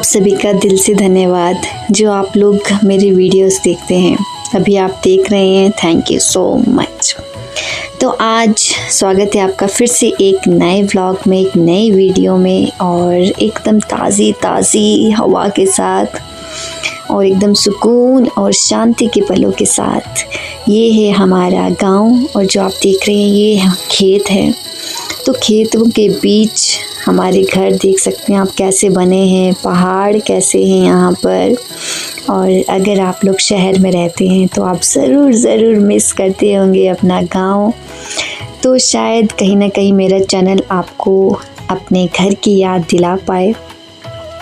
आप सभी का दिल से धन्यवाद जो आप लोग मेरी वीडियोस देखते हैं। अभी आप देख रहे हैं, थैंक यू सो मच। तो आज स्वागत है आपका फिर से एक नए व्लॉग में, एक नई वीडियो में, और एकदम ताज़ी हवा के साथ और एकदम सुकून और शांति के पलों के साथ। ये है हमारा गांव और जो आप देख रहे हैं ये खेत है। तो खेतों के बीच हमारे घर देख सकते हैं आप कैसे बने हैं, पहाड़ कैसे हैं यहाँ पर। और अगर आप लोग शहर में रहते हैं तो आप ज़रूर मिस करते होंगे अपना गांव। तो शायद कहीं ना कहीं मेरा चैनल आपको अपने घर की याद दिला पाए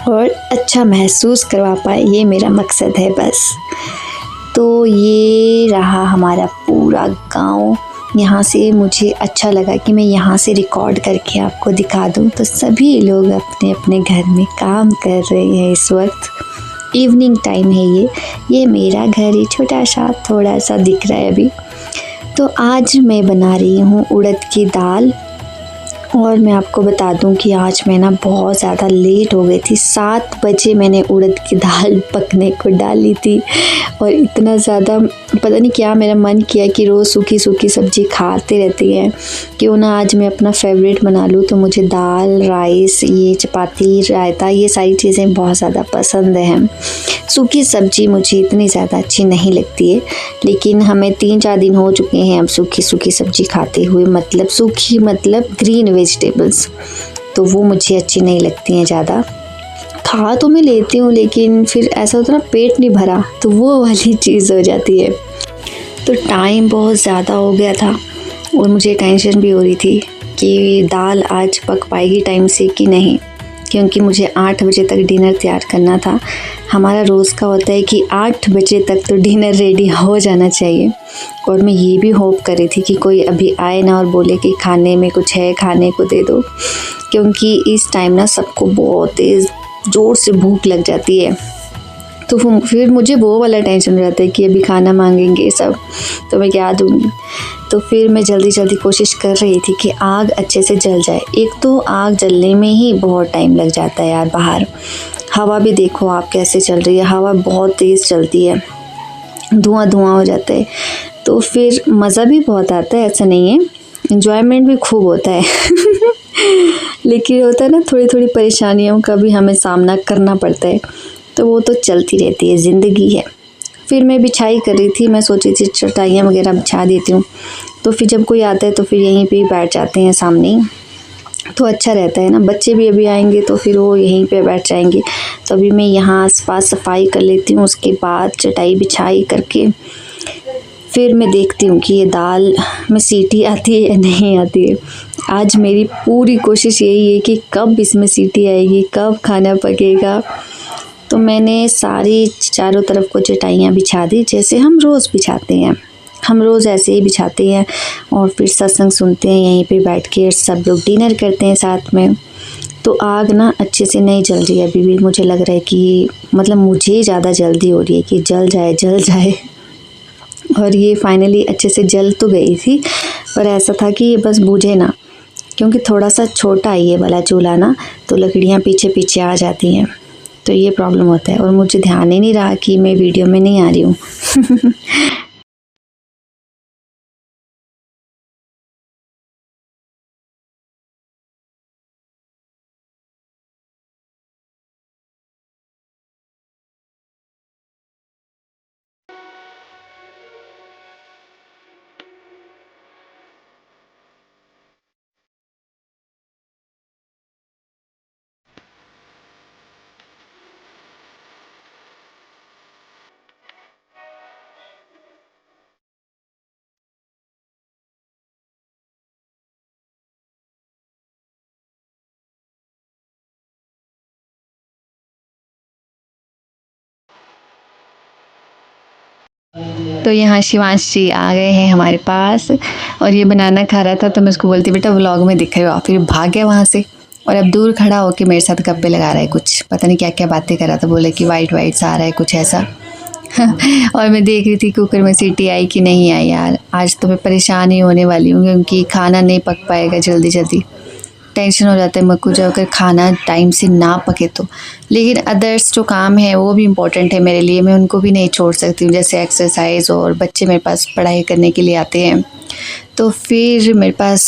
और अच्छा महसूस करवा पाए, ये मेरा मकसद है बस। तो ये रहा हमारा पूरा गांव। यहाँ से मुझे अच्छा लगा कि मैं यहाँ से रिकॉर्ड करके आपको दिखा दूँ। तो सभी लोग अपने अपने घर में काम कर रहे हैं इस वक्त। इवनिंग टाइम है ये मेरा घर ही छोटा सा थोड़ा सा दिख रहा है अभी। तो आज मैं बना रही हूँ उड़द की दाल। और मैं आपको बता दूं कि आज मैं ना बहुत ज़्यादा लेट हो गई थी। 7 बजे मैंने उड़द की दाल पकने को डाली थी और इतना ज़्यादा पता नहीं क्या मेरा मन किया कि रोज़ सूखी सब्ज़ी खाते रहती हैं, क्यों ना आज मैं अपना फेवरेट बना लूँ। तो मुझे दाल, राइस, ये चपाती, रायता, ये सारी चीज़ें बहुत ज़्यादा पसंद हैं। सूखी सब्ज़ी मुझे इतनी ज़्यादा अच्छी नहीं लगती है, लेकिन हमें 3-4 दिन हो चुके हैं अब सूखी सब्ज़ी खाते हुए। मतलब सूखी मतलब ग्रीन वेजिटेबल्स, तो वो मुझे अच्छी नहीं लगती हैं ज़्यादा। खा तो मैं लेती हूँ लेकिन फिर ऐसा होता है ना, पेट नहीं भरा, तो वो वाली चीज़ हो जाती है। तो टाइम बहुत ज़्यादा हो गया था और मुझे टेंशन भी हो रही थी कि दाल आज पक पाएगी टाइम से कि नहीं, क्योंकि मुझे 8 बजे तक डिनर तैयार करना था। हमारा रोज़ का होता है कि 8 बजे तक तो डिनर रेडी हो जाना चाहिए। और मैं ये भी होप कर रही थी कि कोई अभी आए ना और बोले कि खाने में कुछ है, खाने को दे दो, क्योंकि इस टाइम ना सबको बहुत तेज़ ज़ोर से भूख लग जाती है। तो फिर मुझे वो वाला टेंशन रहता है कि अभी खाना मांगेंगे सब, तो मैं क्या दूँगी। तो फिर मैं जल्दी कोशिश कर रही थी कि आग अच्छे से जल जाए। एक तो आग जलने में ही बहुत टाइम लग जाता है यार। बाहर हवा भी देखो आप कैसे चल रही है, हवा बहुत तेज़ चलती है, धुआं हो जाता है। तो फिर मज़ा भी बहुत आता है, ऐसा नहीं है, एंजॉयमेंट भी खूब होता है लेकिन होता है ना, थोड़ी परेशानियों का भी हमें सामना करना पड़ता है। तो वो तो चलती रहती है, ज़िंदगी है। फिर मैं बिछाई कर रही थी, मैं सोची थी चटाइयाँ वगैरह बिछा देती हूँ, तो फिर जब कोई आता है तो फिर यहीं पे ही बैठ जाते हैं सामने ही, तो अच्छा रहता है ना। बच्चे भी अभी आएंगे तो फिर वो यहीं पे बैठ जाएंगे। तो अभी मैं यहाँ आस-पास सफाई कर लेती हूँ, उसके बाद चटाई बिछाई करके फिर मैं देखती हूँ कि ये दाल में सीटी आती है या नहीं आती है। आज मेरी पूरी कोशिश यही है कि कब इसमें सीटी आएगी, कब खाना पकेगा। तो मैंने सारी चारों तरफ को चटाइयाँ बिछा दी, जैसे हम रोज़ बिछाते हैं। हम रोज़ ऐसे ही बिछाते हैं और फिर सत्संग सुनते हैं यहीं पे बैठ के, सब लोग डिनर करते हैं साथ में। तो आग ना अच्छे से नहीं जल रही है अभी भी। मुझे लग रहा है कि मतलब मुझे ज़्यादा जल्दी हो रही है कि जल जाए और ये फाइनली अच्छे से जल तो गई थी, पर ऐसा था कि ये बस बुझे ना, क्योंकि थोड़ा सा छोटा है ये वाला चूल्हा ना, तो लकड़ियाँ पीछे आ जाती हैं, तो ये प्रॉब्लम होता है। और मुझे ध्यान ही नहीं रहा कि मैं वीडियो में नहीं आ रही हूँ तो यहाँ शिवांश जी आ गए हैं हमारे पास और ये बनाना खा रहा था, तो मैं उसको बोलती बेटा व्लॉग में दिखेगा, फिर भाग गया वहाँ से। और अब दूर खड़ा होके मेरे साथ गप्पे लगा रहा है, कुछ पता नहीं क्या बातें कर रहा था। बोले कि वाइट सा आ रहा है कुछ ऐसा और मैं देख रही थी कुकर में सीटी आई कि नहीं आई। यार आज तो मैं परेशान ही होने वाली हूँ, क्योंकि खाना नहीं पक पाएगा जल्दी। टेंशन हो जाता है मेरे को जब अगर खाना टाइम से ना पके तो। लेकिन अदर्स जो काम है वो भी इम्पोर्टेंट है मेरे लिए, मैं उनको भी नहीं छोड़ सकती हूँ, जैसे एक्सरसाइज, और बच्चे मेरे पास पढ़ाई करने के लिए आते हैं। तो फिर मेरे पास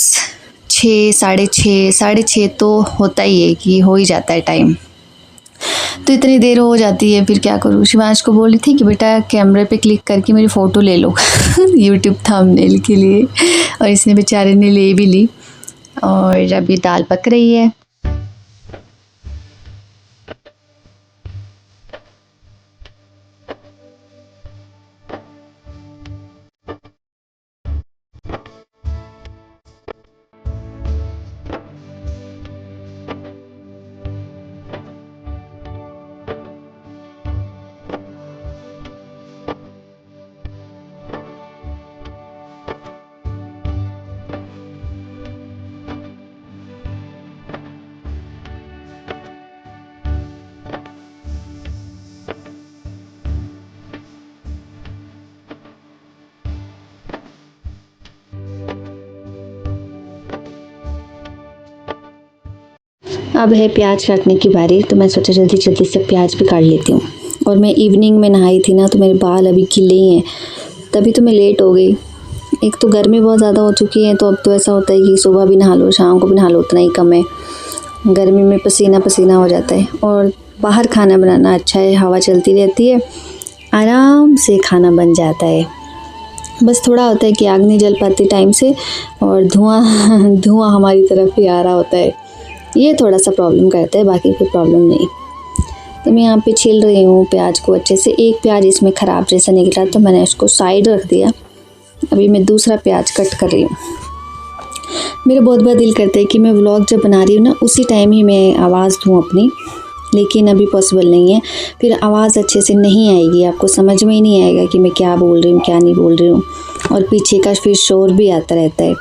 6, साढ़े छः तो होता ही है कि हो ही जाता है टाइम। तो इतनी देर हो जाती है, फिर क्या करूँ। शिवांश को बोली थी कि बेटा कैमरे पे क्लिक करके मेरी फ़ोटो ले लो यूट्यूब थंबनेल के लिए, और इसने बेचारे ने ले भी ली। और अभी दाल पक रही है। अब है प्याज काटने की बारी, तो मैं सोचा जल्दी जल्दी से प्याज भी काट लेती हूँ। और मैं इवनिंग में नहाई थी ना, तो मेरे बाल अभी गीले ही हैं, तभी तो मैं लेट हो गई। एक तो गर्मी बहुत ज़्यादा हो चुकी है, तो अब तो ऐसा होता है कि सुबह भी नहा लो, शाम को भी नहा लो, उतना ही कम है। गर्मी में पसीना पसीना हो जाता है। और बाहर खाना बनाना अच्छा है, हवा चलती रहती है, आराम से खाना बन जाता है। बस थोड़ा होता है कि आग नहीं जल पाती टाइम से, और धुआं धुआं हमारी तरफ भी आ रहा होता है, ये थोड़ा सा प्रॉब्लम करता है, बाकी कोई प्रॉब्लम नहीं। तो मैं यहाँ पे छील रही हूँ प्याज को अच्छे से। एक प्याज इसमें ख़राब जैसा निकला, तो मैंने उसको साइड रख दिया। अभी मैं दूसरा प्याज कट कर रही हूँ। मेरा बहुत बार दिल करता है कि मैं व्लॉग जब बना रही हूँ ना, उसी टाइम ही मैं आवाज़ दूँ अपनी, लेकिन अभी पॉसिबल नहीं है। फिर आवाज़ अच्छे से नहीं आएगी, आपको समझ में ही नहीं आएगा कि मैं क्या बोल रही हूँ क्या नहीं बोल रही हूँ, और पीछे का फिर शोर भी आता रहता है।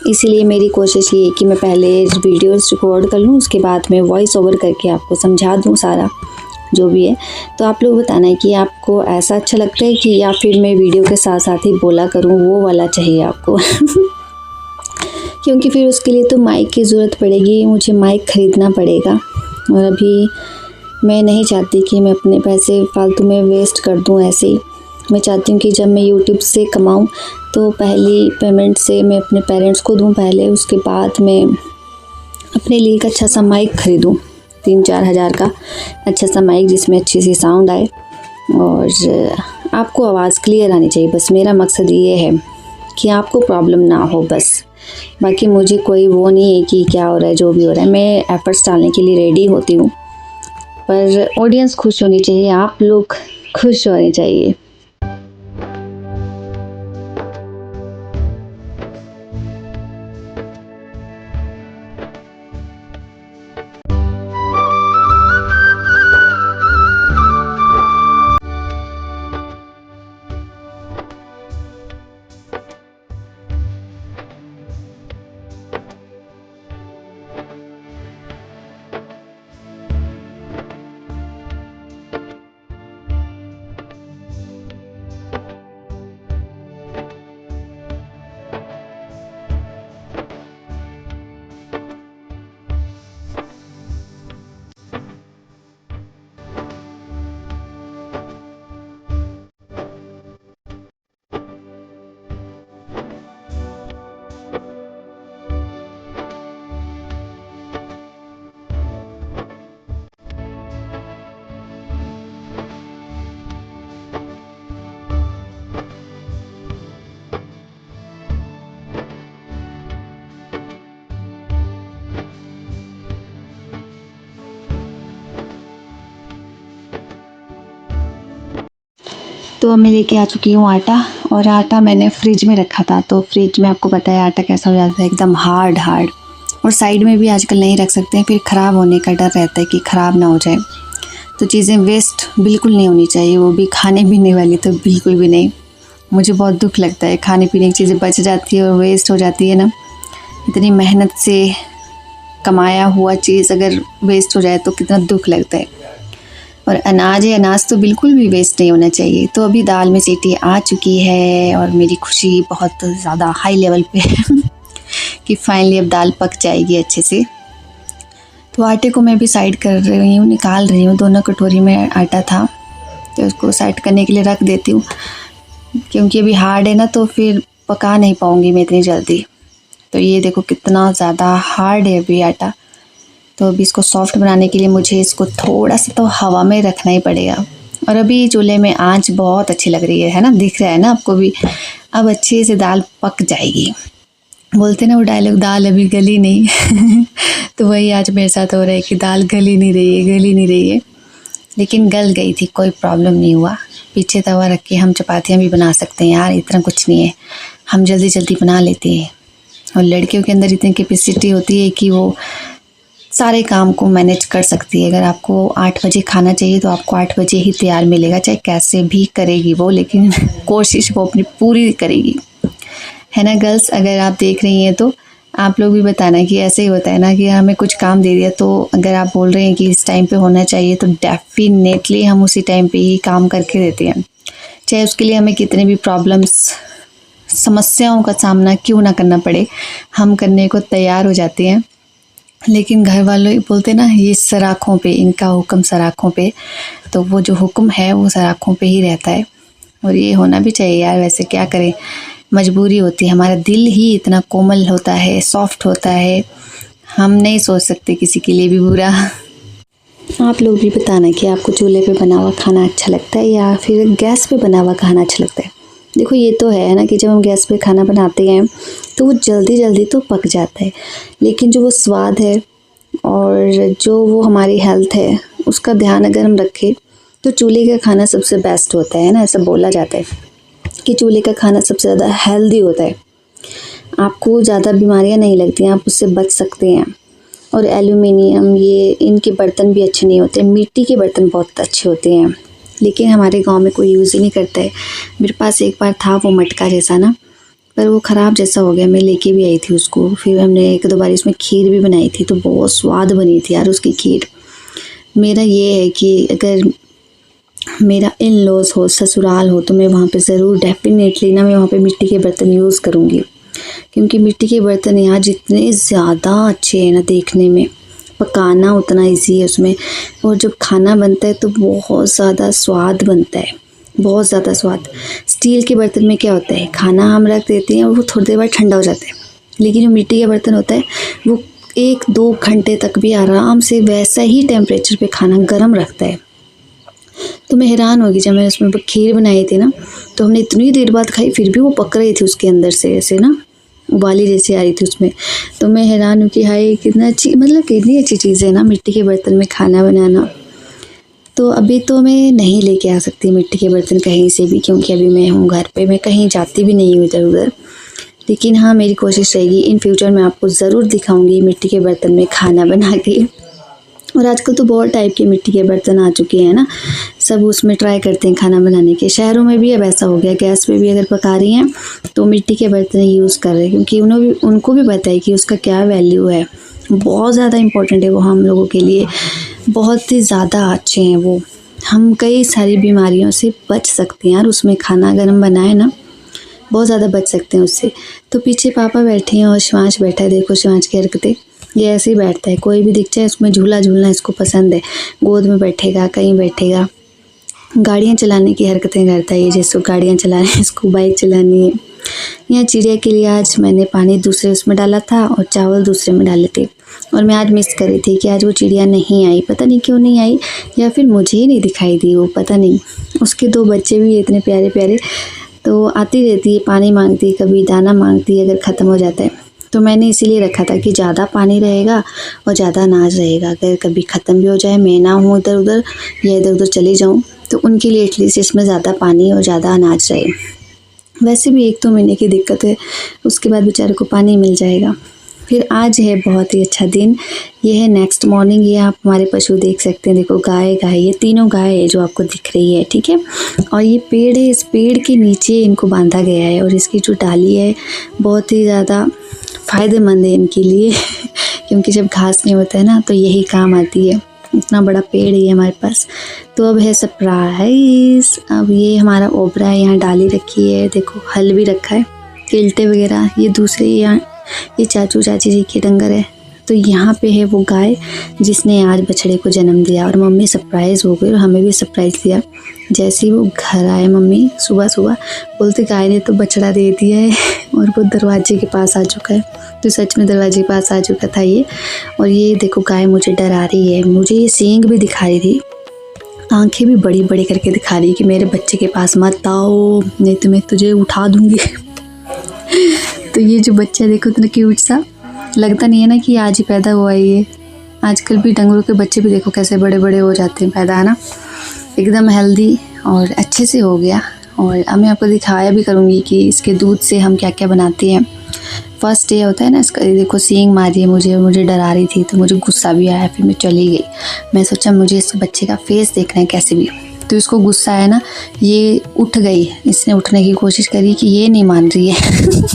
इसीलिए मेरी कोशिश ये है कि मैं पहले वीडियोस रिकॉर्ड कर लूँ, उसके बाद मैं वॉइस ओवर करके आपको समझा दूँ सारा जो भी है। तो आप लोग बताना है कि आपको ऐसा अच्छा लगता है कि, या फिर मैं वीडियो के साथ साथ ही बोला करूँ, वो वाला चाहिए आपको क्योंकि फिर उसके लिए तो माइक की ज़रूरत पड़ेगी, मुझे माइक ख़रीदना पड़ेगा। और अभी मैं नहीं चाहती कि मैं अपने पैसे फालतू में वेस्ट कर दूं ऐसे ही। मैं चाहती हूँ कि जब मैं यूट्यूब से कमाऊँ तो पहली पेमेंट से मैं अपने पेरेंट्स को दूं पहले, उसके बाद मैं अपने लिए एक अच्छा सा माइक ख़रीदूँ, 3-4 हज़ार का अच्छा सा माइक, जिसमें अच्छी सी साउंड आए और आपको आवाज़ क्लियर आनी चाहिए। बस मेरा मकसद ये है कि आपको प्रॉब्लम ना हो बस। बाकी मुझे कोई वो नहीं है कि क्या हो रहा है, जो भी हो रहा है मैं एफ़र्ट्स डालने के लिए रेडी होती हूँ, पर ऑडियंस खुश होनी चाहिए, आप लोग खुश होने चाहिए। तो अब मैं लेके आ चुकी हूँ आटा, और आटा मैंने फ्रिज में रखा था, तो फ्रिज में आपको पता है आटा कैसा हो जाता है, एकदम हार्ड। और साइड में भी आजकल नहीं रख सकते हैं, फिर ख़राब होने का डर रहता है कि ख़राब ना हो जाए। तो चीज़ें वेस्ट बिल्कुल नहीं होनी चाहिए, वो भी खाने पीने वाली तो बिल्कुल भी नहीं। मुझे बहुत दुख लगता है, खाने पीने की चीज़ें बच जाती है और वेस्ट हो जाती है ना। इतनी मेहनत से कमाया हुआ चीज़ अगर वेस्ट हो जाए तो कितना दुख लगता है। और अनाज है, अनाज तो बिल्कुल भी वेस्ट नहीं होना चाहिए। तो अभी दाल में सीटी आ चुकी है और मेरी खुशी बहुत ज़्यादा हाई लेवल पे है कि फाइनली अब दाल पक जाएगी अच्छे से। तो आटे को मैं भी साइड कर रही हूँ, निकाल रही हूँ। दोनों कटोरी में आटा था तो उसको साइड करने के लिए रख देती हूँ, क्योंकि अभी हार्ड है ना, तो फिर पका नहीं पाऊँगी मैं इतनी जल्दी। तो ये देखो कितना ज़्यादा हार्ड है अभी आटा। तो अभी इसको सॉफ्ट बनाने के लिए मुझे इसको थोड़ा सा तो हवा में रखना ही पड़ेगा। और अभी चूल्हे में आंच बहुत अच्छी लग रही है ना, दिख रहा है ना आपको भी। अब अच्छे से दाल पक जाएगी। बोलते ना वो डायलॉग, दाल अभी गली नहीं तो वही आज मेरे साथ हो रहा है कि दाल गली नहीं रही है, लेकिन गल गई थी, कोई प्रॉब्लम नहीं हुआ। पीछे तवा रख के हम चपातियाँ भी बना सकते हैं यार, इतना कुछ नहीं है, हम जल्दी जल्दी बना लेते हैं। और लड़कियों के अंदर इतनी कैपेसिटी होती है कि वो सारे काम को मैनेज कर सकती है। अगर आपको 8 बजे खाना चाहिए तो आपको 8 बजे ही तैयार मिलेगा, चाहे कैसे भी करेगी वो, लेकिन कोशिश वो अपनी पूरी करेगी, है ना गर्ल्स। अगर आप देख रही हैं तो आप लोग भी बताना कि ऐसे ही होता है ना कि हमें कुछ काम दे दिया, तो अगर आप बोल रहे हैं कि इस टाइम पे होना चाहिए तो डेफिनेटली हम उसी टाइम पे ही काम करके देते हैं, चाहे उसके लिए हमें कितने भी प्रॉब्लम्स, समस्याओं का सामना क्यों ना करना पड़े, हम करने को तैयार हो जाते हैं। लेकिन घर वालों बोलते ना, ये सराखों पे, इनका हुक्म सराखों पे, तो वो जो हुक्म है वो सराखों पे ही रहता है। और ये होना भी चाहिए यार, वैसे क्या करें, मजबूरी होती है। हमारा दिल ही इतना कोमल होता है, सॉफ्ट होता है, हम नहीं सोच सकते किसी के लिए भी बुरा। आप लोग भी बताना कि आपको चूल्हे पे बना हुआ खाना अच्छा लगता है या फिर गैस पे बना हुआ खाना अच्छा लगता है। देखो ये तो है ना कि जब हम गैस पे खाना बनाते हैं तो वो जल्दी जल्दी तो पक जाता है, लेकिन जो वो स्वाद है और जो वो हमारी हेल्थ है उसका ध्यान अगर हम रखें तो चूल्हे का खाना सबसे बेस्ट होता है ना। ऐसा बोला जाता है कि चूल्हे का खाना सबसे ज़्यादा हेल्दी होता है, आपको ज़्यादा बीमारियां नहीं लगती हैं, आप उससे बच सकते हैं। और एल्यूमिनियम, ये इनके बर्तन भी अच्छे नहीं होते, मिट्टी के बर्तन बहुत अच्छे होते हैं, लेकिन हमारे गांव में कोई यूज़ ही नहीं करता है। मेरे पास एक बार था वो मटका जैसा ना, पर वो ख़राब जैसा हो गया, मैं लेके भी आई थी उसको। फिर हमने 1-2 बार इसमें खीर भी बनाई थी, तो बहुत स्वाद बनी थी यार उसकी खीर। मेरा ये है कि अगर मेरा इन लॉज हो, ससुराल हो, तो मैं वहाँ पे ज़रूर डेफिनेटली ना, मैं वहाँ पे मिट्टी के बर्तन यूज़ करूँगी, क्योंकि मिट्टी के बर्तन यहाँ जितने ज़्यादा अच्छे हैं ना देखने में, पकाना उतना इजी है उसमें, और जब खाना बनता है तो बहुत ज़्यादा स्वाद बनता है, बहुत ज़्यादा स्वाद। स्टील के बर्तन में क्या होता है, खाना हम रख देते हैं और वो थोड़ी देर बाद ठंडा हो जाता है, लेकिन जो मिट्टी का बर्तन होता है वो 1-2 घंटे तक भी आराम से वैसा ही टेम्परेचर पे खाना गर्म रखता है। तो मैं हैरान होगी, जब मैंने उसमें खीर बनाई थी ना, तो हमने इतनी देर बाद खाई, फिर भी वो पक रही थी उसके अंदर से, ऐसे ना उबाली जैसी आ रही थी उसमें। तो मैं हैरान हूँ कि हाय कितना अच्छी, मतलब कितनी अच्छी चीज़ है ना मिट्टी के बर्तन में खाना बनाना। तो अभी तो मैं नहीं लेके आ सकती मिट्टी के बर्तन कहीं से भी, क्योंकि अभी मैं हूँ घर पे, मैं कहीं जाती भी नहीं हूँ इधर उधर। लेकिन हाँ, मेरी कोशिश रहेगी इन फ्यूचर मैं आपको ज़रूर दिखाऊँगी मिट्टी के बर्तन में खाना बना के। और आजकल तो बहुत टाइप के मिट्टी के बर्तन आ चुके हैं ना, सब उसमें ट्राई करते हैं खाना बनाने के। शहरों में भी अब ऐसा हो गया, गैस पे भी अगर पका रही हैं तो मिट्टी के बर्तन यूज़ कर रहे हैं, क्योंकि उनको भी पता है कि उसका क्या वैल्यू है, बहुत ज़्यादा इम्पोर्टेंट है वो हम लोगों के लिए, बहुत ही ज़्यादा अच्छे हैं वो। हम कई सारी बीमारियों से बच सकते हैं यार, उसमें खाना अगर हम बनाए ना, बहुत ज़्यादा बच सकते हैं उससे। तो पीछे पापा बैठे हैं और शिवांश बैठा है, देखो शिवांश की हरकतें, ये ऐसे ही बैठता है, कोई भी दिख जाए उसमें झूला झूलना इसको पसंद है, गोद में बैठेगा, कहीं बैठेगा। गाड़ियाँ चलाने की हरकतें करता है ये, जैसे गाड़ियाँ चला रहे हैं, इसको बाइक चलानी है। यहाँ चिड़िया के लिए आज मैंने पानी दूसरे उसमें डाला था और चावल दूसरे में डाले थे, और मैं आज मिस कर रही थी कि आज वो चिड़िया नहीं आई, पता नहीं क्यों नहीं आई, या फिर मुझे ही नहीं दिखाई दी वो, पता नहीं। उसके 2 बच्चे भी इतने प्यारे प्यारे, तो आती रहती है, पानी मांगती है, कभी दाना मांगती है अगर ख़त्म हो जाता है। तो मैंने इसीलिए रखा था कि ज़्यादा पानी रहेगा और ज़्यादा अनाज रहेगा, अगर कभी ख़त्म भी हो जाए, मैं ना हूँ इधर उधर या इधर उधर चली जाऊँ, तो उनके लिए एटलीस्ट इसमें ज़्यादा पानी और ज़्यादा अनाज रहे। वैसे भी 1-2 महीने की दिक्कत है, उसके बाद बेचारे को पानी मिल जाएगा। फिर आज है बहुत ही अच्छा दिन, ये है नेक्स्ट मॉर्निंग। ये आप हमारे पशु देख सकते हैं, देखो गाय ये तीनों गाय है जो आपको दिख रही है, ठीक है। और ये पेड़ है, इस पेड़ के नीचे इनको बांधा गया है, और इसकी जो डाली है बहुत ही ज़्यादा फ़ायदेमंद है इनके लिए क्योंकि जब घास नहीं होता है ना तो यही काम आती है। इतना बड़ा पेड़ है हमारे पास। तो अब है सरप्राइज, अब ये हमारा ओबरा है, यहाँ डाली रखी है, देखो हल भी रखा है, किल्टे वगैरह। ये दूसरे यहाँ ये चाचू चाची जी के डंगर है, तो यहाँ पे है वो गाय जिसने आज बछड़े को जन्म दिया, और मम्मी सरप्राइज़ हो गई और हमें भी सरप्राइज़ दिया। जैसे ही वो घर आए मम्मी सुबह सुबह बोलते गाय ने तो बछड़ा दे दिया है और वो दरवाजे के पास आ चुका है। तो सच में दरवाजे के पास आ चुका था ये। और ये देखो गाय मुझे डरा रही है, मुझे ये सींग भी दिखा रही थी, आंखें भी बड़ी बड़ी करके दिखा रही कि मेरे बच्चे के पास मत आओ नहीं तो मैं तुझे उठा दूँगी। तो ये जो बच्चा देखो इतना क्यूट सा, लगता नहीं है ना कि आज ही पैदा हुआ है ये। आजकल भी डंगरों के बच्चे भी देखो कैसे बड़े बड़े हो जाते हैं पैदा, है ना। एकदम हेल्दी और अच्छे से हो गया। और अब मैं आपको दिखाया भी करूँगी कि इसके दूध से हम क्या क्या बनाते हैं। फर्स्ट ये होता है ना इसका, देखो सींग मारी है मुझे डरा रही थी, तो मुझे गुस्सा भी आया, फिर मैं चली गई। मैं सोचा मुझे इस बच्चे का फेस देखना है कैसे भी। तो इसको गुस्सा आया ना, ये उठ गई, इसने उठने की कोशिश करी कि ये नहीं मान रही है।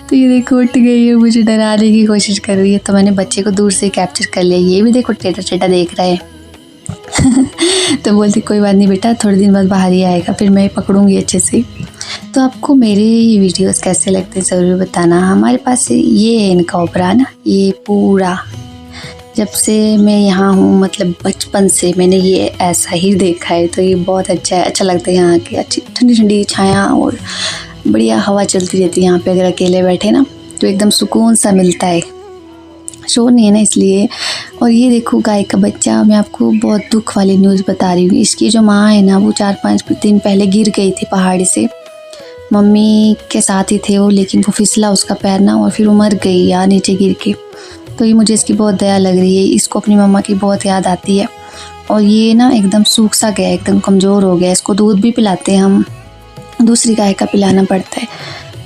तो ये देखो उठ गई है, मुझे डराने की कोशिश कर रही है। तो मैंने बच्चे को दूर से कैप्चर कर लिया, ये भी देखो टेढ़ा टेढ़ा देख रहा है। तो बोलती कोई बात नहीं बेटा, थोड़े दिन बाद बाहर ही आएगा, फिर मैं पकड़ूंगी अच्छे से। तो आपको मेरे ये वीडियोस कैसे लगते हैं ज़रूर बताना। हमारे पास ये है इनका ओपरा ना, ये पूरा जब से मैं यहाँ हूँ, मतलब बचपन से मैंने ये ऐसा ही देखा है। तो ये बहुत अच्छा है, अच्छा लगता है यहाँ की अच्छी ठंडी ठंडी छाया और बढ़िया हवा चलती रहती है यहाँ पे। अगर अकेले बैठे ना तो एकदम सुकून सा मिलता है, शोर नहीं है ना इसलिए। और ये देखो गाय का बच्चा, मैं आपको बहुत दुख वाली न्यूज़ बता रही हूँ। इसकी जो माँ है ना वो 4-5 दिन पहले गिर गई थी पहाड़ी से, मम्मी के साथ ही थे वो, लेकिन वो फिसला उसका पैर ना और फिर वो मर गई यार नीचे गिर के। तो ये मुझे इसकी बहुत दया लग रही है, इसको अपनी मम्मा की बहुत याद आती है। और ये ना एकदम सूख सा गया, एकदम कमज़ोर हो गया। इसको दूध भी पिलाते हैं हम, दूसरी गाय का पिलाना पड़ता है,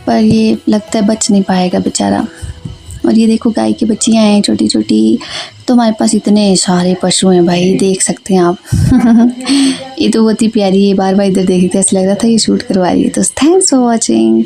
पर ये लगता है बच नहीं पाएगा बेचारा। और ये देखो गाय की बच्चियाँ हैं छोटी छोटी। तो हमारे पास इतने सारे पशु हैं भाई, देख सकते हैं आप। ये तो बहुत ही प्यारी है, बार बार इधर देख रही थी, ऐसा लग रहा था ये शूट करवा रही है। तो थैंक्स फॉर वॉचिंग।